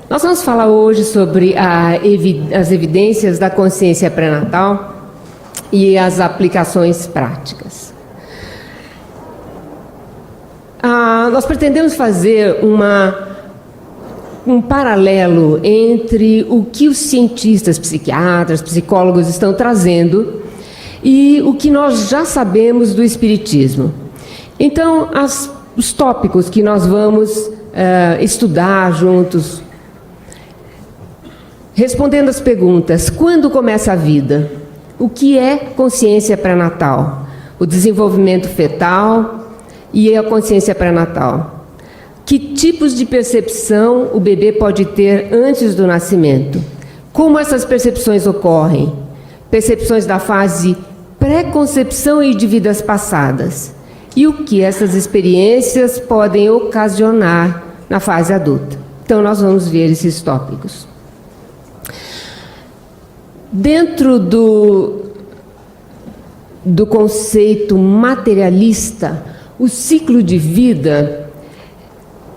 Nós vamos falar hoje sobre as evidências da consciência pré-natal e as aplicações práticas. Nós pretendemos fazer um paralelo entre o que os cientistas, psiquiatras, psicólogos estão trazendo e o que nós já sabemos do espiritismo. Então, os tópicos que nós vamos estudar juntos, respondendo as perguntas: quando começa a vida? O que é consciência pré-natal? O desenvolvimento fetal e a consciência pré-natal. Que tipos de percepção o bebê pode ter antes do nascimento? Como essas percepções ocorrem? Percepções da fase pré-concepção e de vidas passadas. E o que essas experiências podem ocasionar na fase adulta. Então, nós vamos ver esses tópicos. Dentro do conceito materialista, o ciclo de vida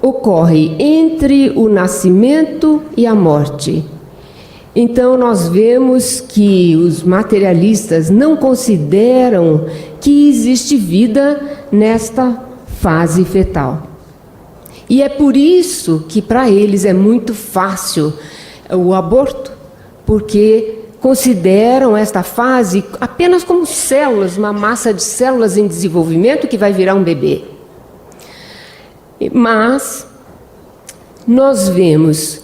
ocorre entre o nascimento e a morte. Então, nós vemos que os materialistas não consideram que existe vida nesta fase fetal. E é por isso que para eles é muito fácil o aborto, porque consideram esta fase apenas como células, uma massa de células em desenvolvimento que vai virar um bebê. Mas nós vemos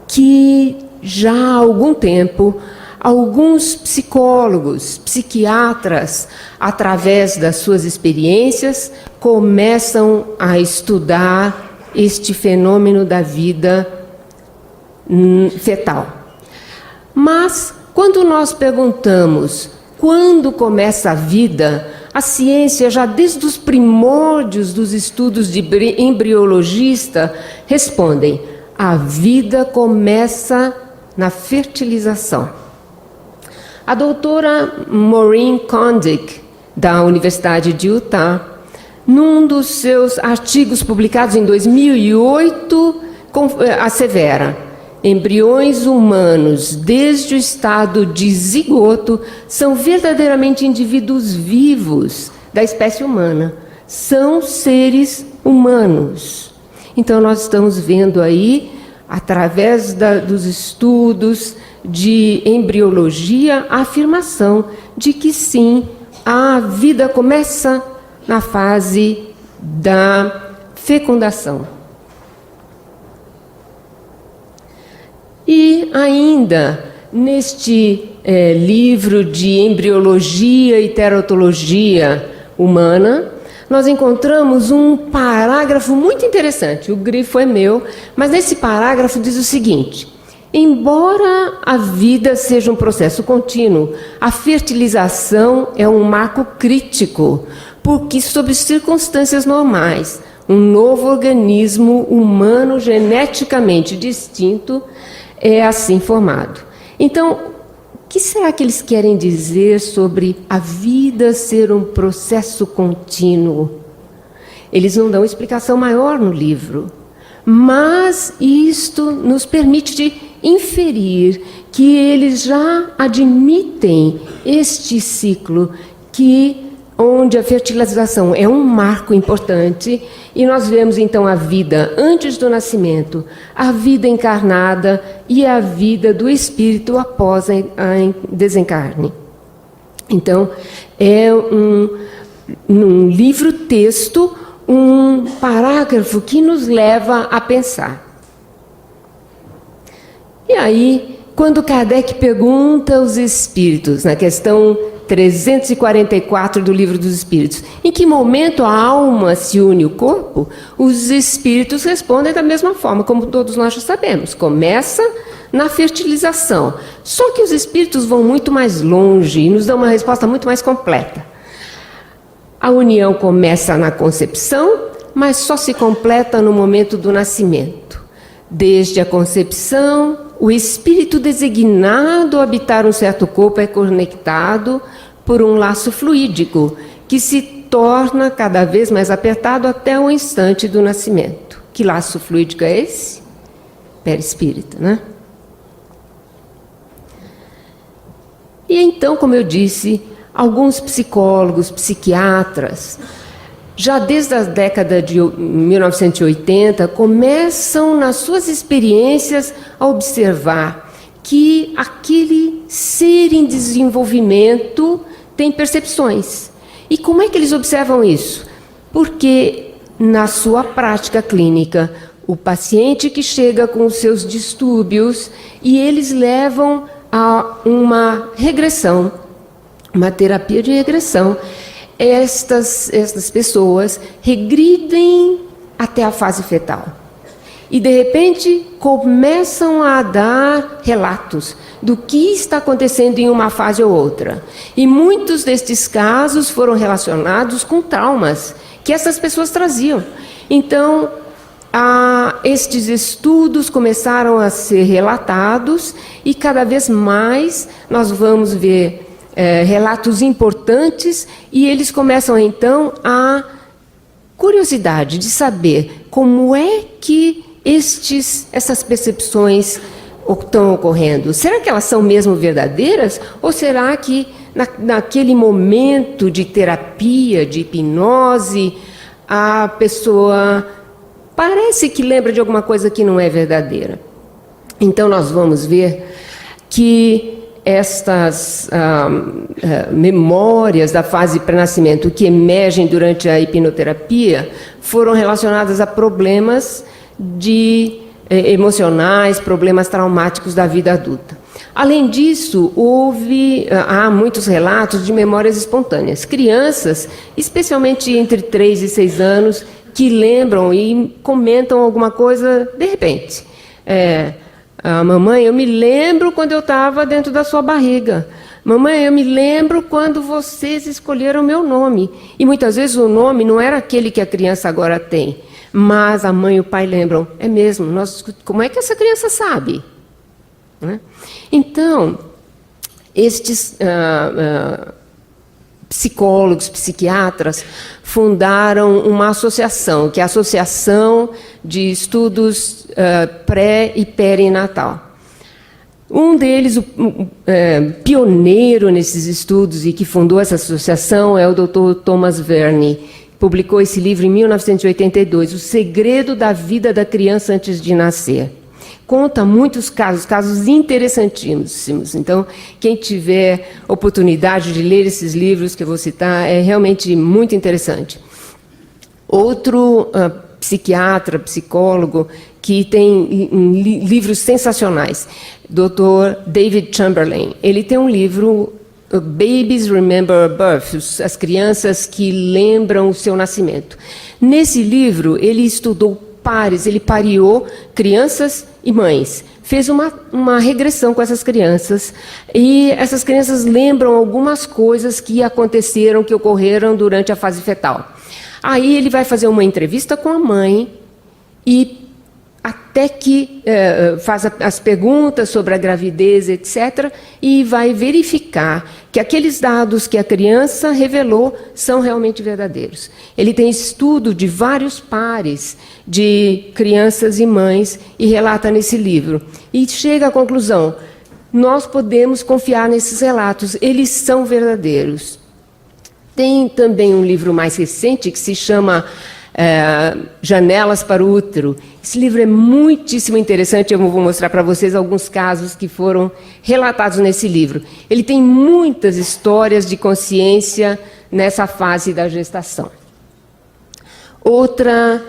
que já há algum tempo, alguns psicólogos, psiquiatras, através das suas experiências, começam a estudar este fenômeno da vida fetal. Mas, quando nós perguntamos quando começa a vida, a ciência, já desde os primórdios dos estudos de embriologista, respondem: a vida começa na fertilização. A doutora Maureen Kondik, da Universidade de Utah, num dos seus artigos publicados em 2008, assevera: embriões humanos, desde o estado de zigoto, são verdadeiramente indivíduos vivos da espécie humana. São seres humanos. Então, nós estamos vendo aí, através dos estudos de embriologia, a afirmação de que sim, a vida começa na fase da fecundação. E ainda, neste livro de embriologia e teratologia humana, nós encontramos um parágrafo muito interessante. O grifo é meu, mas nesse parágrafo diz o seguinte: embora a vida seja um processo contínuo, a fertilização é um marco crítico, porque, sob circunstâncias normais, um novo organismo humano geneticamente distinto é assim formado. Então, o que será que eles querem dizer sobre a vida ser um processo contínuo? Eles não dão explicação maior no livro, mas isto nos permite inferir que eles já admitem este ciclo, onde a fertilização é um marco importante, e nós vemos então a vida antes do nascimento, a vida encarnada e a vida do espírito após a desencarne. Então, é num livro-texto, um parágrafo que nos leva a pensar. E aí, quando Kardec pergunta aos espíritos, na questão 344 do Livro dos Espíritos, em que momento a alma se une ao corpo, os espíritos respondem da mesma forma, como todos nós já sabemos: começa na fertilização. Só que os espíritos vão muito mais longe e nos dão uma resposta muito mais completa. A união começa na concepção, mas só se completa no momento do nascimento. Desde a concepção, o espírito designado a habitar um certo corpo é conectado por um laço fluídico, que se torna cada vez mais apertado até o instante do nascimento. Que laço fluídico é esse? Perispírito, né? E então, como eu disse, alguns psicólogos, psiquiatras, já desde a década de 1980, começam nas suas experiências a observar que aquele ser em desenvolvimento tem percepções. E como é que eles observam isso? Porque na sua prática clínica, o paciente que chega com os seus distúrbios e eles levam a uma regressão, uma terapia de regressão, estas pessoas regridem até a fase fetal. E, de repente, começam a dar relatos do que está acontecendo em uma fase ou outra. E muitos destes casos foram relacionados com traumas que essas pessoas traziam. Então, estes estudos começaram a ser relatados e cada vez mais nós vamos ver relatos importantes e eles começam então a curiosidade de saber como é que essas percepções estão ocorrendo. Será que elas são mesmo verdadeiras? Ou será que naquele momento de terapia, de hipnose, a pessoa parece que lembra de alguma coisa que não é verdadeira? Então nós vamos ver que estas memórias da fase pré-nascimento que emergem durante a hipnoterapia foram relacionadas a problemas emocionais, problemas traumáticos da vida adulta. Além disso, há muitos relatos de memórias espontâneas. Crianças, especialmente entre 3 e 6 anos, que lembram e comentam alguma coisa de repente. Mamãe, eu me lembro quando eu estava dentro da sua barriga. Mamãe, eu me lembro quando vocês escolheram meu nome. E muitas vezes o nome não era aquele que a criança agora tem. Mas a mãe e o pai lembram. É mesmo, como é que essa criança sabe? Né? Então, estes psicólogos, psiquiatras, fundaram uma associação, que é a Associação de Estudos Pré- e Perinatal. Um deles, pioneiro nesses estudos e que fundou essa associação, é o Dr. Thomas Verne. Publicou esse livro em 1982, O Segredo da Vida da Criança Antes de Nascer. Conta muitos casos interessantíssimos. Então, quem tiver oportunidade de ler esses livros que eu vou citar, é realmente muito interessante. Outro psiquiatra, psicólogo, que tem livros sensacionais, Dr. David Chamberlain. Ele tem um livro, Babies Remember Birth, as crianças que lembram o seu nascimento. Nesse livro, ele estudou pares, ele pareou crianças e mães. Fez uma regressão com essas crianças e essas crianças lembram algumas coisas que aconteceram, que ocorreram durante a fase fetal. Aí ele vai fazer uma entrevista com a mãe e até que faz as perguntas sobre a gravidez, etc., e vai verificar que aqueles dados que a criança revelou são realmente verdadeiros. Ele tem estudo de vários pares de crianças e mães e relata nesse livro. E chega à conclusão, nós podemos confiar nesses relatos, eles são verdadeiros. Tem também um livro mais recente que se chama Janelas para o Útero. Esse livro é muitíssimo interessante, eu vou mostrar para vocês alguns casos que foram relatados nesse livro. Ele tem muitas histórias de consciência nessa fase da gestação. Outra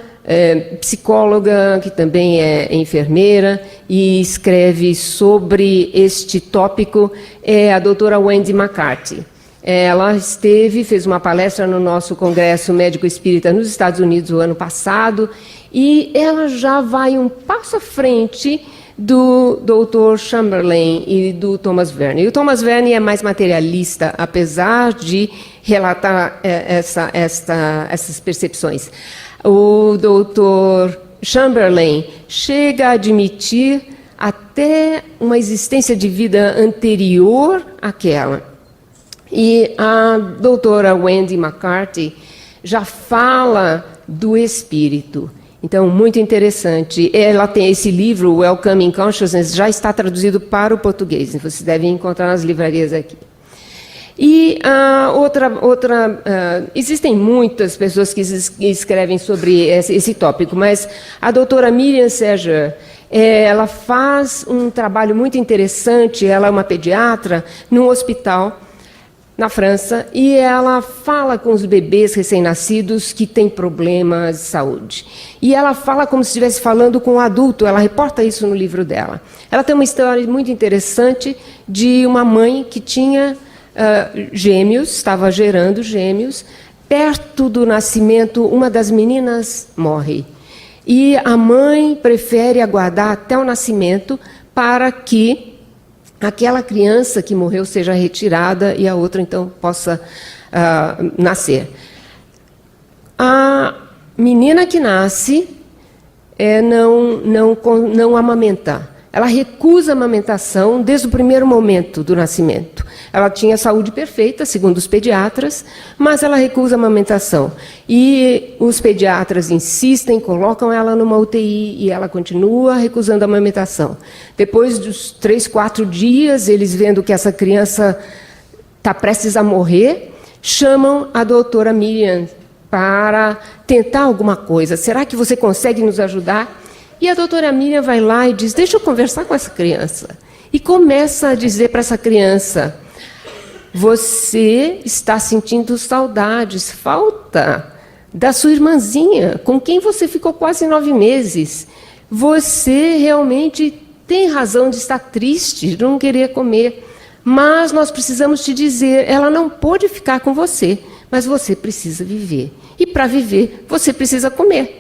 psicóloga, que também é enfermeira e escreve sobre este tópico, é a doutora Wendy McCarthy. Ela fez uma palestra no nosso Congresso Médico Espírita nos Estados Unidos o ano passado e ela já vai um passo à frente do Dr. Chamberlain e do Thomas Verne. E o Thomas Verne é mais materialista, apesar de relatar essas percepções. O Dr. Chamberlain chega a admitir até uma existência de vida anterior àquela. E a doutora Wendy McCarthy já fala do espírito. Então, muito interessante. Ela tem esse livro, Welcoming Consciousness, já está traduzido para o português. Vocês devem encontrar nas livrarias aqui. E existem muitas pessoas que escrevem sobre esse tópico, mas a doutora Miriam Serger, ela faz um trabalho muito interessante. Ela é uma pediatra num hospital na França, e ela fala com os bebês recém-nascidos que têm problemas de saúde. E ela fala como se estivesse falando com um adulto, ela reporta isso no livro dela. Ela tem uma história muito interessante de uma mãe que tinha gêmeos, estava gerando gêmeos. Perto do nascimento, uma das meninas morre. E a mãe prefere aguardar até o nascimento para que aquela criança que morreu seja retirada e a outra, então, possa nascer. A menina que nasce não amamenta. Ela recusa a amamentação desde o primeiro momento do nascimento. Ela tinha saúde perfeita, segundo os pediatras, mas ela recusa a amamentação. E os pediatras insistem, colocam ela numa UTI e ela continua recusando a amamentação. Depois dos 3, 4 dias, eles vendo que essa criança está prestes a morrer, chamam a doutora Miriam para tentar alguma coisa. Será que você consegue nos ajudar? E a doutora Miriam vai lá e diz, deixa eu conversar com essa criança. E começa a dizer para essa criança, você está sentindo saudades, falta da sua irmãzinha, com quem você ficou quase 9 meses. Você realmente tem razão de estar triste, de não querer comer. Mas nós precisamos te dizer, ela não pode ficar com você, mas você precisa viver. E para viver, você precisa comer.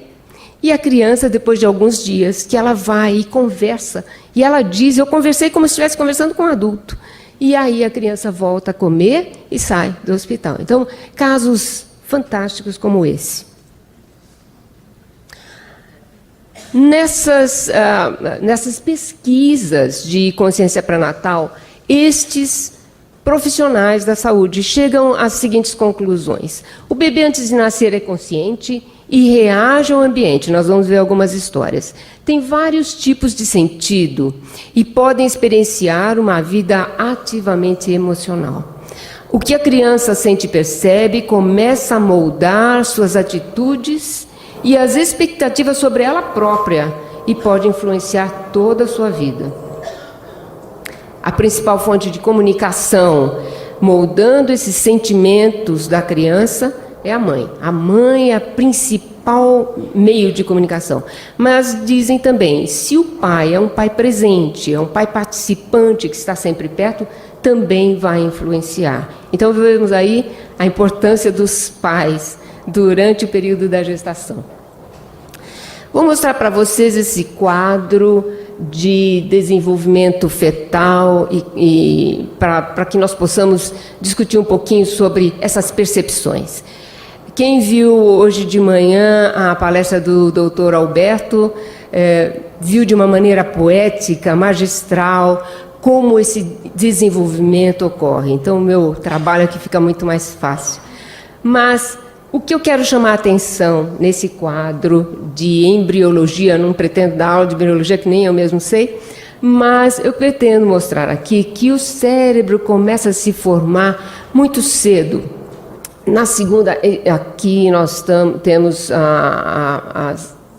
E a criança, depois de alguns dias, que ela vai e conversa, e ela diz, eu conversei como se estivesse conversando com um adulto. E aí a criança volta a comer e sai do hospital. Então, casos fantásticos como esse. Nessas pesquisas de consciência pré-natal, estes profissionais da saúde chegam às seguintes conclusões. O bebê, antes de nascer, é consciente e reage ao ambiente. Nós vamos ver algumas histórias. Tem vários tipos de sentido e podem experienciar uma vida ativamente emocional. O que a criança sente e percebe começa a moldar suas atitudes e as expectativas sobre ela própria e pode influenciar toda a sua vida. A principal fonte de comunicação, moldando esses sentimentos da criança, é a mãe. A mãe é a principal meio de comunicação. Mas dizem também, se o pai é um pai presente, é um pai participante que está sempre perto, também vai influenciar. Então, vemos aí a importância dos pais durante o período da gestação. Vou mostrar para vocês esse quadro de desenvolvimento fetal e para que nós possamos discutir um pouquinho sobre essas percepções. Quem viu hoje de manhã a palestra do Dr. Alberto, viu de uma maneira poética, magistral, como esse desenvolvimento ocorre. Então, o meu trabalho aqui fica muito mais fácil. Mas o que eu quero chamar a atenção nesse quadro de embriologia, não pretendo dar aula de embriologia, que nem eu mesmo sei, mas eu pretendo mostrar aqui que o cérebro começa a se formar muito cedo. Na segunda, aqui nós temos a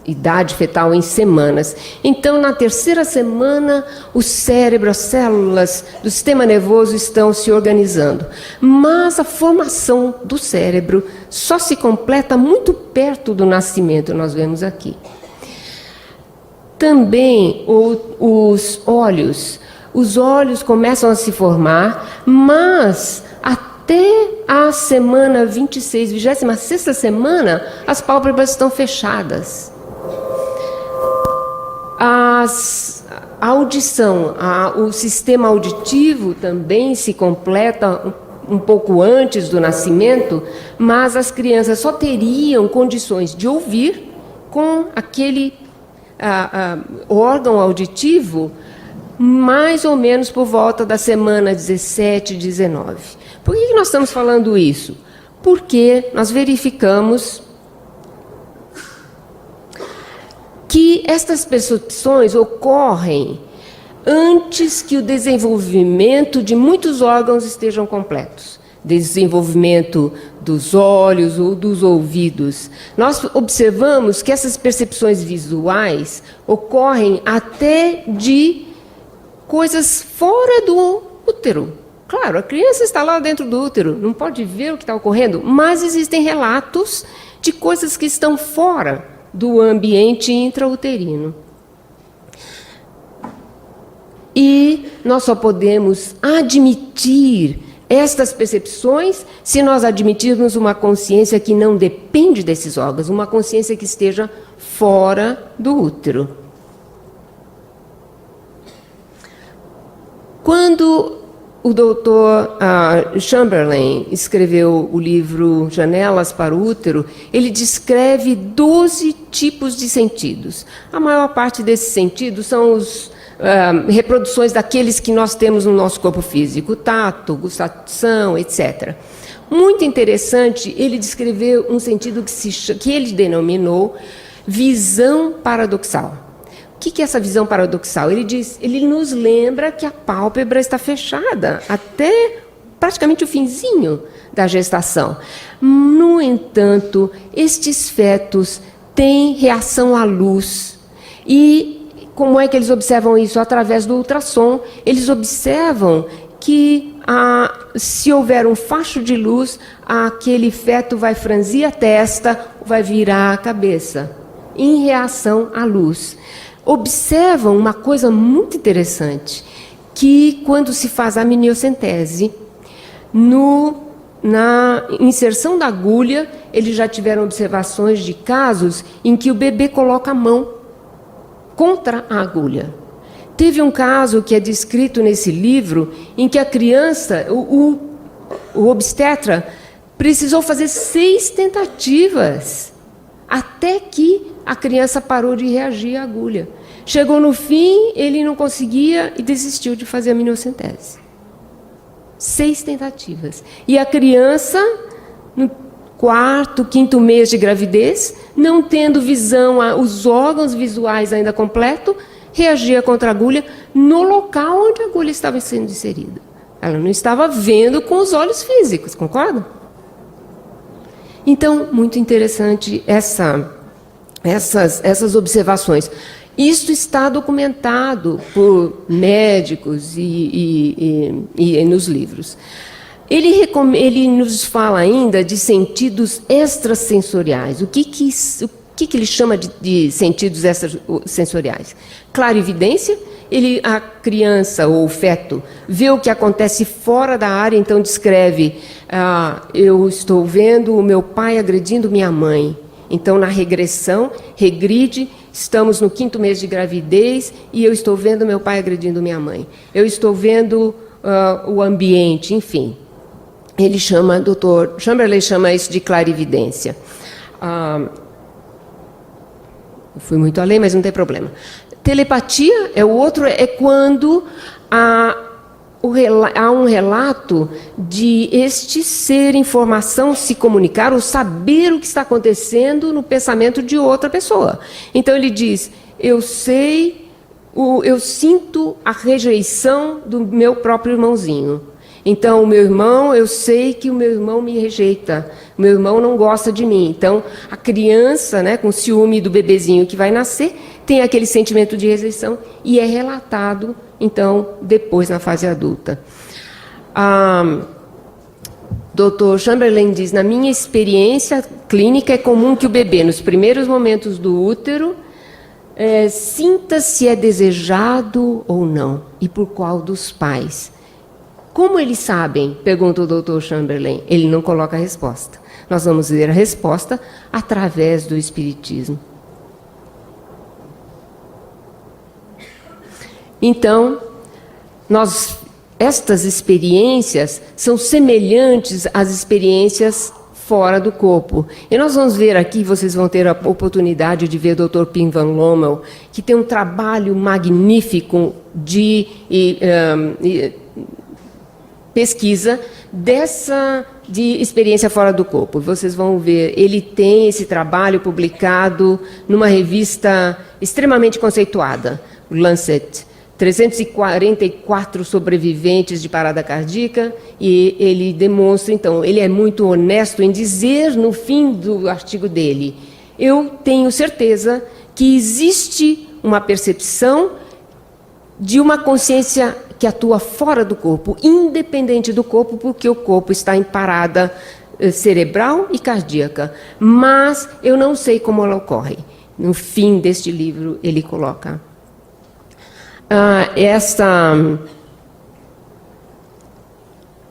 idade fetal em semanas. Então, na terceira semana, o cérebro, as células do sistema nervoso estão se organizando. Mas a formação do cérebro só se completa muito perto do nascimento, nós vemos aqui. Também os olhos. Os olhos começam a se formar, mas até a semana 26, 26ª semana, as pálpebras estão fechadas. A audição, o sistema auditivo também se completa um pouco antes do nascimento, mas as crianças só teriam condições de ouvir com aquele órgão auditivo mais ou menos por volta da semana 17, 19. Por que nós estamos falando isso? porque nós verificamos que estas percepções ocorrem antes que o desenvolvimento de muitos órgãos estejam completos. Desenvolvimento dos olhos ou dos ouvidos. Nós observamos que essas percepções visuais ocorrem até de coisas fora do útero. Claro, a criança está lá dentro do útero, não pode ver o que está ocorrendo, mas existem relatos de coisas que estão fora do ambiente intrauterino. E nós só podemos admitir estas percepções se nós admitirmos uma consciência que não depende desses órgãos, uma consciência que esteja fora do útero. Quando o doutor Chamberlain escreveu o livro Janelas para o Útero, ele descreve 12 tipos de sentidos. A maior parte desses sentidos são as reproduções daqueles que nós temos no nosso corpo físico, tato, gustação, etc. Muito interessante, ele descreveu um sentido que ele denominou visão paradoxal. O que é essa visão paradoxal? Ele nos lembra que a pálpebra está fechada até praticamente o finzinho da gestação. No entanto, estes fetos têm reação à luz. E como é que eles observam isso? Através do ultrassom. Eles observam que se houver um facho de luz, aquele feto vai franzir a testa, vai virar a cabeça, em reação à luz. Observam uma coisa muito interessante, que quando se faz a amniocentese, na inserção da agulha, eles já tiveram observações de casos em que o bebê coloca a mão contra a agulha. Teve um caso que é descrito nesse livro, em que a criança, o obstetra, precisou fazer 6 tentativas, até que a criança parou de reagir à agulha. Chegou no fim, ele não conseguia e desistiu de fazer a amniocentese. 6 tentativas. E a criança, no 4º, 5º mês de gravidez, não tendo visão, os órgãos visuais ainda completos, reagia contra a agulha no local onde a agulha estava sendo inserida. Ela não estava vendo com os olhos físicos, concorda? Então, muito interessante essas observações. Isto está documentado por médicos e nos livros. Ele nos fala ainda de sentidos extrasensoriais. O que ele chama de sentidos extrasensoriais? Clarividência. A criança ou o feto vê o que acontece fora da área, então descreve: eu estou vendo o meu pai agredindo minha mãe. Então, na regressão, regride, estamos no 5º mês de gravidez e eu estou vendo meu pai agredindo minha mãe. Eu estou vendo o ambiente, enfim. Dr. Chamberlain chama isso de clarividência. Eu fui muito além, mas não tem problema. Telepatia é o outro, é quando há um relato de este ser informação se comunicar ou saber o que está acontecendo no pensamento de outra pessoa. Então ele diz: eu sinto a rejeição do meu próprio irmãozinho. Então, o meu irmão, eu sei que o meu irmão me rejeita, o meu irmão não gosta de mim. Então, a criança, né, com ciúme do bebezinho que vai nascer, tem aquele sentimento de rejeição e é relatado, então, depois na fase adulta. Dr. Chamberlain diz: na minha experiência clínica, é comum que o bebê, nos primeiros momentos do útero, sinta se é desejado ou não, e por qual dos pais. Como eles sabem? Pergunta o Dr. Chamberlain. Ele não coloca a resposta. Nós vamos ver a resposta através do Espiritismo. Então, estas experiências são semelhantes às experiências fora do corpo. E nós vamos ver aqui, vocês vão ter a oportunidade de ver o Dr. Pim van Lommel, que tem um trabalho magnífico pesquisa de experiência fora do corpo. Vocês vão ver, ele tem esse trabalho publicado numa revista extremamente conceituada, o Lancet. 344 sobreviventes de parada cardíaca, e ele demonstra, então, ele é muito honesto em dizer no fim do artigo dele: eu tenho certeza que existe uma percepção de uma consciência que atua fora do corpo, independente do corpo, porque o corpo está em parada cerebral e cardíaca, mas eu não sei como ela ocorre. No fim deste livro ele coloca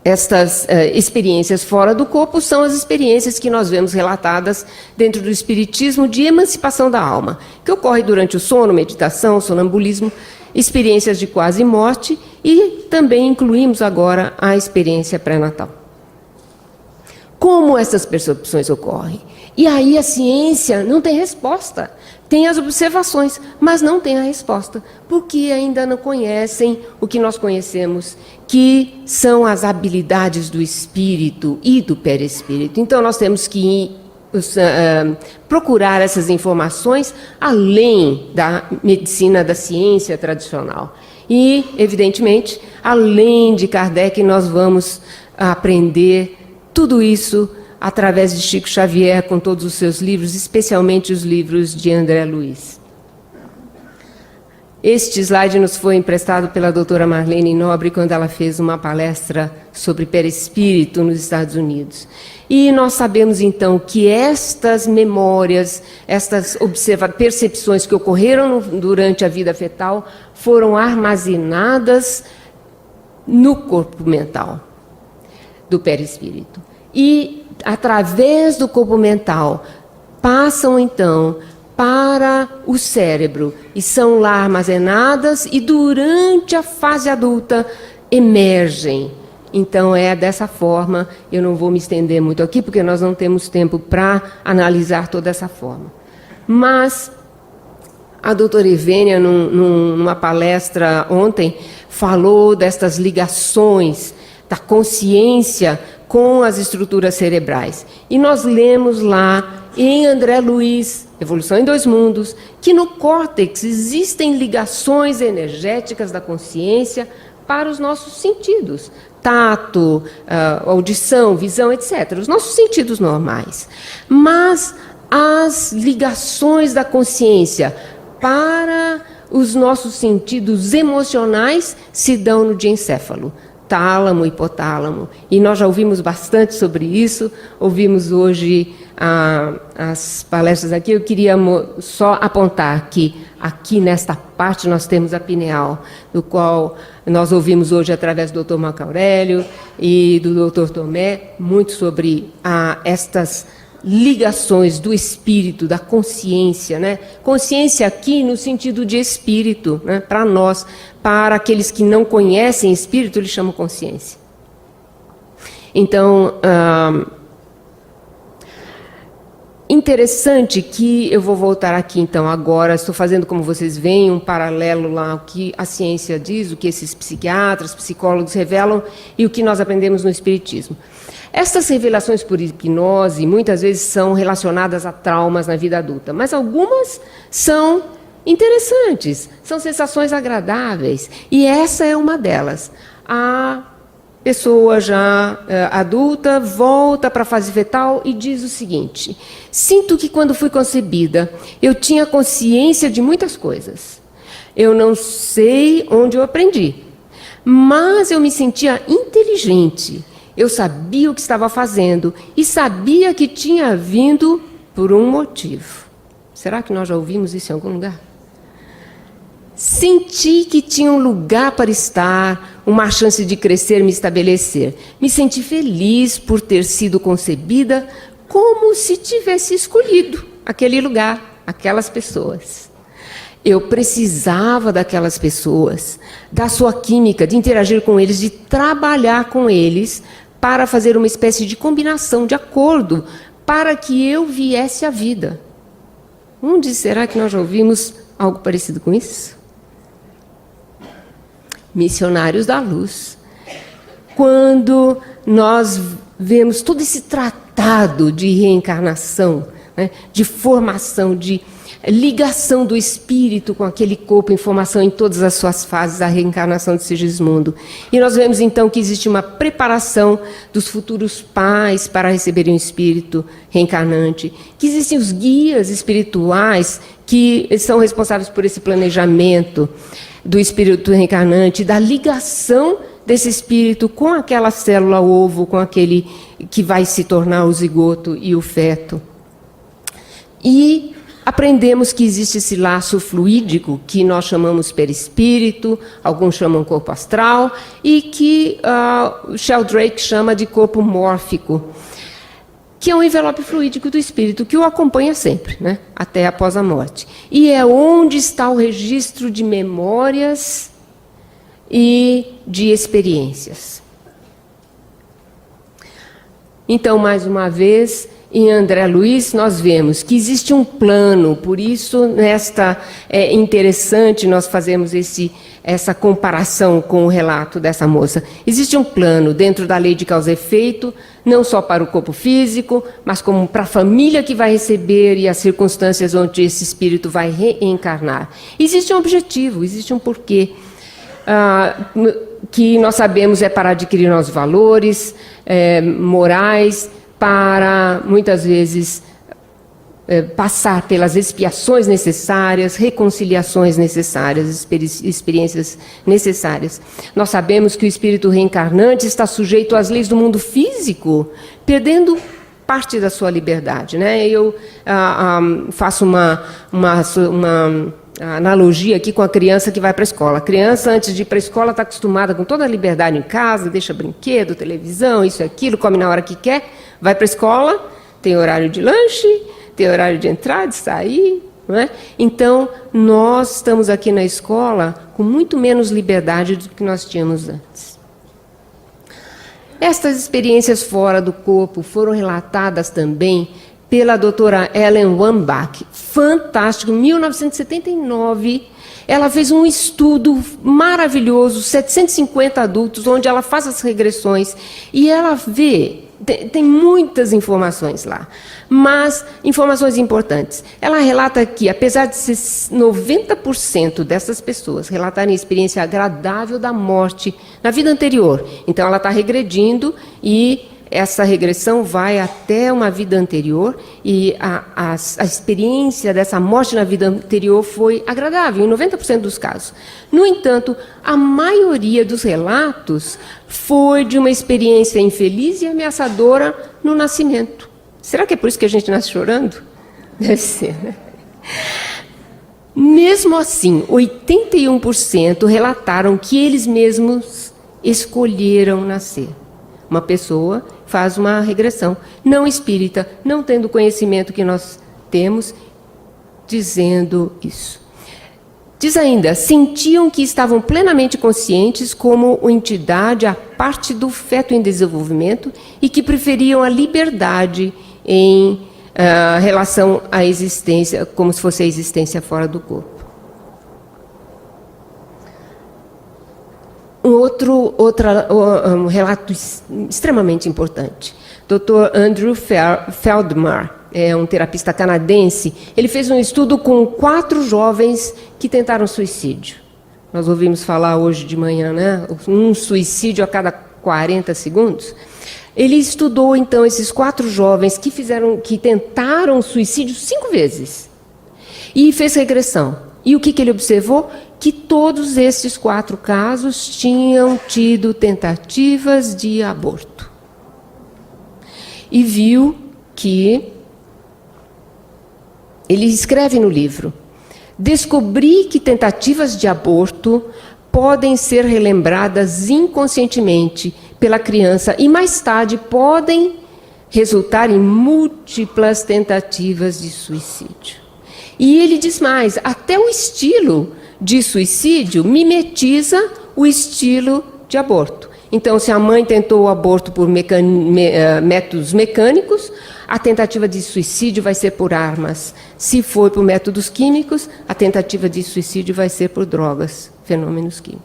estas experiências fora do corpo são as experiências que nós vemos relatadas dentro do espiritismo de emancipação da alma, que ocorre durante o sono, meditação, sonambulismo, experiências de quase morte, e também incluímos agora a experiência pré-natal. Como essas percepções ocorrem? E aí a ciência não tem resposta. Tem as observações, mas não tem a resposta, porque ainda não conhecem o que nós conhecemos, que são as habilidades do espírito e do perispírito. Então, nós temos que procurar essas informações além da medicina, da ciência tradicional. E, evidentemente, além de Kardec, nós vamos aprender tudo isso através de Chico Xavier, com todos os seus livros, especialmente os livros de André Luiz. Este slide nos foi emprestado pela doutora Marlene Nobre quando ela fez uma palestra sobre perispírito nos Estados Unidos. E nós sabemos, então, que estas memórias, estas percepções que ocorreram durante a vida fetal foram armazenadas no corpo mental do perispírito. E, através do corpo mental, passam, então, para o cérebro e são lá armazenadas e, durante a fase adulta, emergem. Então, é dessa forma, eu não vou me estender muito aqui, porque nós não temos tempo para analisar toda essa forma. Mas a doutora Ivênia, numa palestra ontem, falou destas ligações da consciência com as estruturas cerebrais. E nós lemos lá em André Luiz, Evolução em Dois Mundos, que no córtex existem ligações energéticas da consciência para os nossos sentidos. Tato, audição, visão, etc. Os nossos sentidos normais. Mas as ligações da consciência para os nossos sentidos emocionais se dão no diencéfalo. Tálamo, hipotálamo. E nós já ouvimos bastante sobre isso, ouvimos hoje as palestras aqui. Eu queria só apontar que aqui nesta parte nós temos a pineal, do qual nós ouvimos hoje através do Dr. Marco Aurélio e do Dr. Tomé, muito sobre estas ligações do espírito, da consciência, né? Consciência aqui no sentido de espírito, né? Para nós, para aqueles que não conhecem espírito, eles chamam consciência. Então, interessante que eu vou voltar aqui, então, agora, estou fazendo, como vocês veem, um paralelo lá, o que a ciência diz, o que esses psiquiatras, psicólogos revelam e o que nós aprendemos no espiritismo. Estas revelações por hipnose muitas vezes são relacionadas a traumas na vida adulta, mas algumas são interessantes, são sensações agradáveis, e essa é uma delas. A pessoa já adulta volta para a fase fetal e diz o seguinte: sinto que quando fui concebida eu tinha consciência de muitas coisas. Eu não sei onde eu aprendi, mas eu me sentia inteligente. Eu sabia o que estava fazendo e sabia que tinha vindo por um motivo. Será que nós já ouvimos isso em algum lugar? Senti que tinha um lugar para estar, uma chance de crescer e me estabelecer. Me senti feliz por ter sido concebida como se tivesse escolhido aquele lugar, aquelas pessoas. Eu precisava daquelas pessoas, da sua química, de interagir com eles, de trabalhar com eles, para fazer uma espécie de combinação, de acordo, para que eu viesse à vida. Onde será que nós já ouvimos algo parecido com isso? Missionários da Luz. quando nós vemos todo esse tratado de reencarnação, né, de formação, de ligação do espírito com aquele corpo em formação em todas as suas fases, a reencarnação de Sigismundo. E nós vemos então que existe uma preparação dos futuros pais para receberem o espírito reencarnante, que existem os guias espirituais que são responsáveis por esse planejamento do espírito reencarnante, da ligação desse espírito com aquela célula ovo, com aquele que vai se tornar o zigoto e o feto. E aprendemos que existe esse laço fluídico que nós chamamos perispírito, alguns chamam corpo astral, e que Sheldrake chama de corpo mórfico, que é um envelope fluídico do espírito que o acompanha sempre, né, até após a morte. E é onde está o registro de memórias e de experiências. Então, mais uma vez, em André Luiz, nós vemos que existe um plano, por isso é interessante nós fazermos essa comparação com o relato dessa moça. Existe um plano dentro da lei de causa e efeito, não só para o corpo físico, mas como para a família que vai receber e as circunstâncias onde esse espírito vai reencarnar. Existe um objetivo, existe um porquê, que nós sabemos é para adquirir novos valores morais, para, muitas vezes, passar pelas expiações necessárias, reconciliações necessárias, experiências necessárias. Nós sabemos que o espírito reencarnante está sujeito às leis do mundo físico, perdendo parte da sua liberdade, né? Eu faço uma analogia aqui com a criança que vai para a escola. A criança, antes de ir para a escola, está acostumada com toda a liberdade em casa, deixa brinquedo, televisão, isso e aquilo, come na hora que quer, vai para a escola, tem horário de lanche, tem horário de entrar, de sair, não é? Então, nós estamos aqui na escola com muito menos liberdade do que nós tínhamos antes. Estas experiências fora do corpo foram relatadas também pela doutora Ellen Wambach. Fantástico, em 1979, ela fez um estudo maravilhoso, 750 adultos, onde ela faz as regressões e ela vê, tem muitas informações lá, mas informações importantes. Ela relata que, apesar de 90% dessas pessoas relatarem a experiência agradável da morte na vida anterior, então ela está regredindo e essa regressão vai até uma vida anterior e a experiência dessa morte na vida anterior foi agradável, em 90% dos casos. No entanto, a maioria dos relatos foi de uma experiência infeliz e ameaçadora no nascimento. Será que é por isso que a gente nasce chorando? Deve ser, né? Mesmo assim, 81% relataram que eles mesmos escolheram nascer. Uma pessoa faz uma regressão não espírita, não tendo o conhecimento que nós temos, dizendo isso. Diz ainda, sentiam que estavam plenamente conscientes como entidade à parte do feto em desenvolvimento e que preferiam a liberdade em relação à existência, como se fosse a existência fora do corpo. Um relato extremamente importante. Dr. Andrew Feldmar, é um terapista canadense, ele fez um estudo com 4 jovens que tentaram suicídio. Nós ouvimos falar hoje de manhã, né? Um suicídio a cada 40 segundos. Ele estudou, então, esses 4 jovens que tentaram suicídio 5 vezes e fez regressão. E o que ele observou? Que todos esses 4 casos tinham tido tentativas de aborto. E viu que, ele escreve no livro, descobri que tentativas de aborto podem ser relembradas inconscientemente pela criança e mais tarde podem resultar em múltiplas tentativas de suicídio. E ele diz mais, até o estilo de suicídio mimetiza o estilo de aborto. Então, se a mãe tentou o aborto por métodos mecânicos, a tentativa de suicídio vai ser por armas. Se for por métodos químicos, a tentativa de suicídio vai ser por drogas, fenômenos químicos.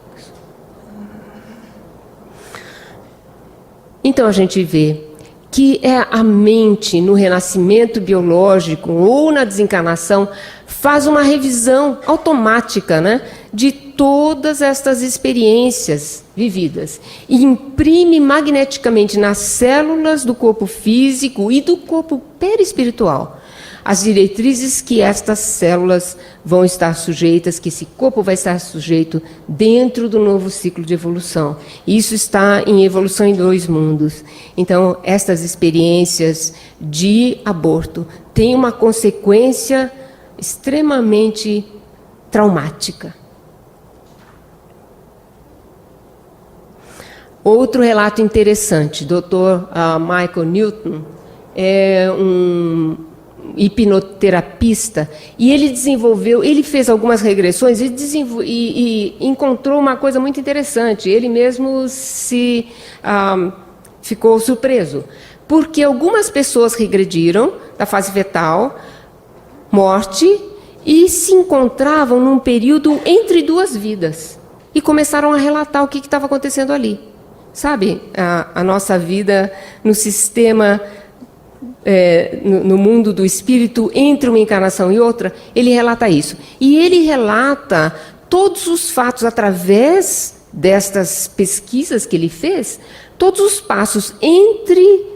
Então a gente vê que é a mente no renascimento biológico ou na desencarnação faz uma revisão automática, né, de todas estas experiências vividas e imprime magneticamente nas células do corpo físico e do corpo perispiritual as diretrizes que estas células vão estar sujeitas, que esse corpo vai estar sujeito dentro do novo ciclo de evolução. Isso está em Evolução em Dois Mundos. Então, estas experiências de aborto têm uma consequência extremamente traumática. Outro relato interessante, Dr. Michael Newton é um hipnoterapista, e ele fez algumas regressões e encontrou uma coisa muito interessante. Ele mesmo ficou surpreso, porque algumas pessoas regrediram da fase fetal, morte, e se encontravam num período entre duas vidas, e começaram a relatar o que estava acontecendo ali. Sabe, a nossa vida no sistema... no mundo do espírito, entre uma encarnação e outra, ele relata isso. E ele relata todos os fatos, através destas pesquisas que ele fez, todos os passos entre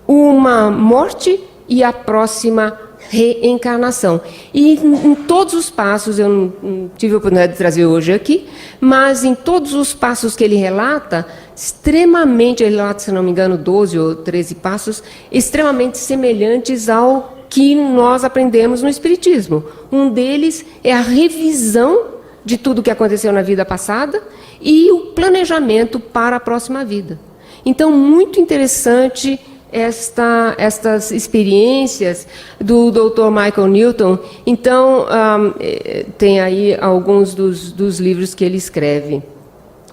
uma morte e a próxima reencarnação. E em todos os passos, eu não tive a oportunidade de trazer hoje aqui, mas em todos os passos que ele relata, extremamente, ele relata, se não me engano, 12 ou 13 passos, extremamente semelhantes ao que nós aprendemos no Espiritismo. Um deles é a revisão de tudo o que aconteceu na vida passada e o planejamento para a próxima vida. Então, muito interessante estas experiências do Dr. Michael Newton. Então, tem aí alguns dos livros que ele escreve.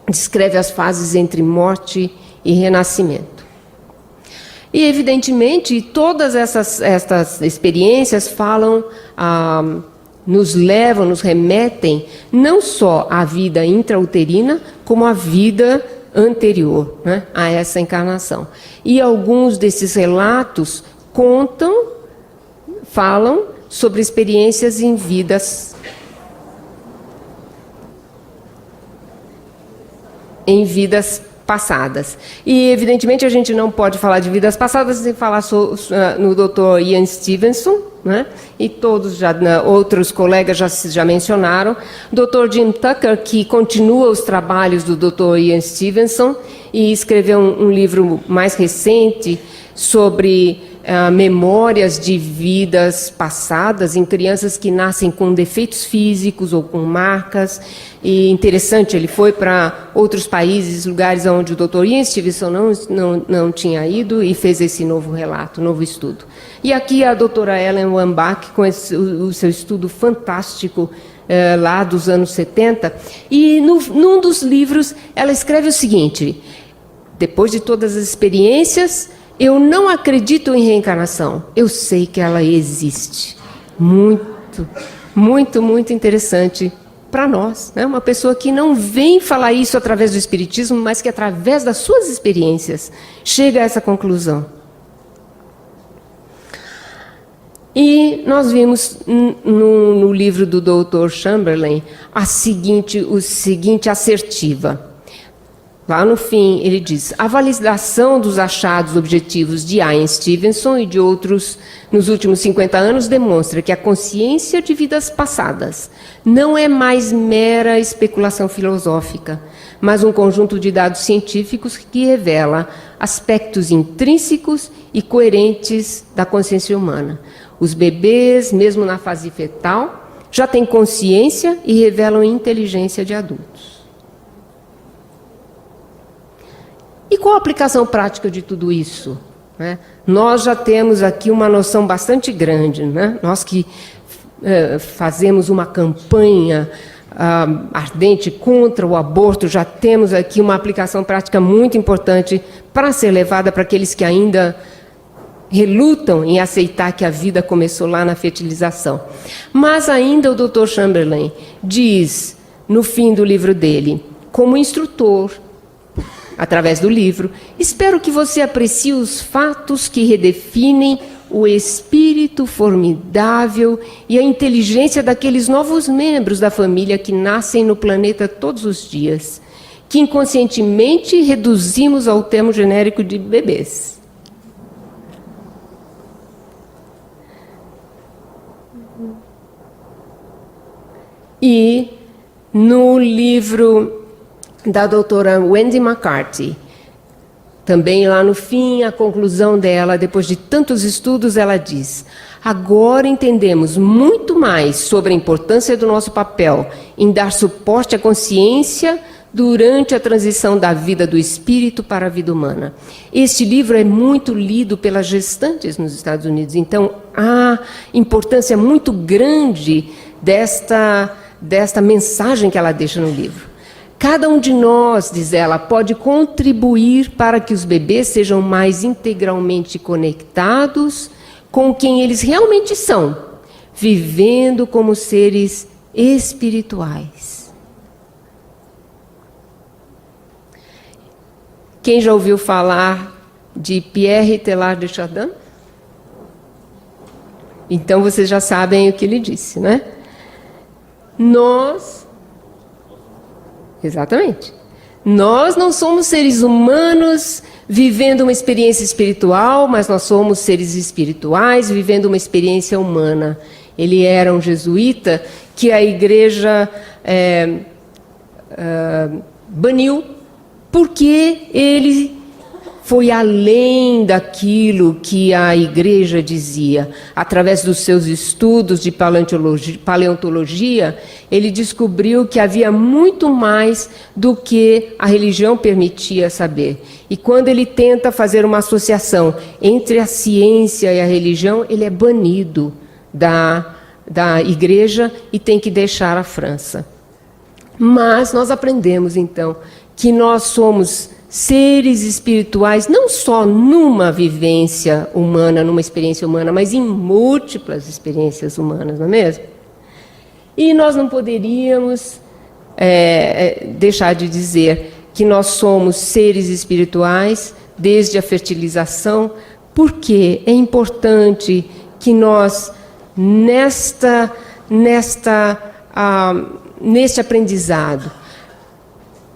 Descreve as fases entre morte e renascimento. E, evidentemente, todas estas experiências falam, nos levam, nos remetem, não só à vida intrauterina, como à vida anterior, né, a essa encarnação. E alguns desses relatos falam sobre experiências em vidas passadas. E, evidentemente, a gente não pode falar de vidas passadas sem falar no Dr. Ian Stevenson, né? E todos outros colegas já mencionaram. Dr. Jim Tucker, que continua os trabalhos do Dr. Ian Stevenson e escreveu um livro mais recente sobre memórias de vidas passadas em crianças que nascem com defeitos físicos ou com marcas. E interessante, ele foi para outros países, lugares onde o Dr. Ian Stevenson não tinha ido, e fez esse novo relato, novo estudo. E aqui a doutora Ellen Wambach, com o seu estudo fantástico lá dos anos 70, e num dos livros ela escreve o seguinte: depois de todas as experiências, eu não acredito em reencarnação, eu sei que ela existe. Muito, muito, muito interessante para nós, né? Uma pessoa que não vem falar isso através do Espiritismo, mas que através das suas experiências chega a essa conclusão. E nós vimos no livro do Dr. Chamberlain o seguinte assertiva. Lá no fim, ele diz: a validação dos achados objetivos de Ian Stevenson e de outros nos últimos 50 anos demonstra que a consciência de vidas passadas não é mais mera especulação filosófica, mas um conjunto de dados científicos que revela aspectos intrínsecos e coerentes da consciência humana. Os bebês, mesmo na fase fetal, já têm consciência e revelam inteligência de adultos. E qual a aplicação prática de tudo isso? Né? Nós já temos aqui uma noção bastante grande, né? Nós que fazemos uma campanha ardente contra o aborto, já temos aqui uma aplicação prática muito importante para ser levada para aqueles que ainda relutam em aceitar que a vida começou lá na fertilização. Mas ainda o Dr. Chamberlain diz, no fim do livro dele, como instrutor, através do livro. Espero que você aprecie os fatos que redefinem o espírito formidável e a inteligência daqueles novos membros da família que nascem no planeta todos os dias, que inconscientemente reduzimos ao termo genérico de bebês. E no livro da doutora Wendy McCarthy, também lá no fim, a conclusão dela, depois de tantos estudos, ela diz: agora entendemos muito mais sobre a importância do nosso papel em dar suporte à consciência durante a transição da vida do espírito para a vida humana. Este livro é muito lido pelas gestantes nos Estados Unidos, então há importância muito grande desta mensagem que ela deixa no livro. Cada um de nós, diz ela, pode contribuir para que os bebês sejam mais integralmente conectados com quem eles realmente são, vivendo como seres espirituais. Quem já ouviu falar de Pierre Teilhard de Chardin? Então vocês já sabem o que ele disse, né? Exatamente. Nós não somos seres humanos vivendo uma experiência espiritual, mas nós somos seres espirituais vivendo uma experiência humana. Ele era um jesuíta que a igreja baniu porque ele foi além daquilo que a igreja dizia. Através dos seus estudos de paleontologia, ele descobriu que havia muito mais do que a religião permitia saber. E quando ele tenta fazer uma associação entre a ciência e a religião, ele é banido da igreja e tem que deixar a França. Mas nós aprendemos, então, que nós somos seres espirituais, não só numa vivência humana, numa experiência humana, mas em múltiplas experiências humanas, não é mesmo? E nós não poderíamos deixar de dizer que nós somos seres espirituais desde a fertilização, porque é importante que nós, neste aprendizado,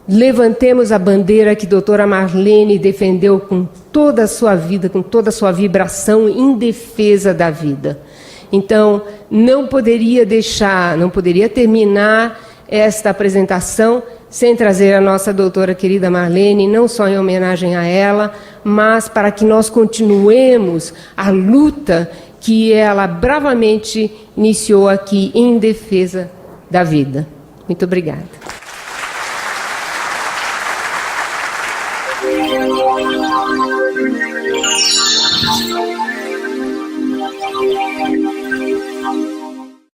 levantemos a bandeira que a doutora Marlene defendeu com toda a sua vida, com toda a sua vibração em defesa da vida. Então, não poderia terminar esta apresentação sem trazer a nossa doutora querida Marlene, não só em homenagem a ela, mas para que nós continuemos a luta que ela bravamente iniciou aqui em defesa da vida. Muito obrigada.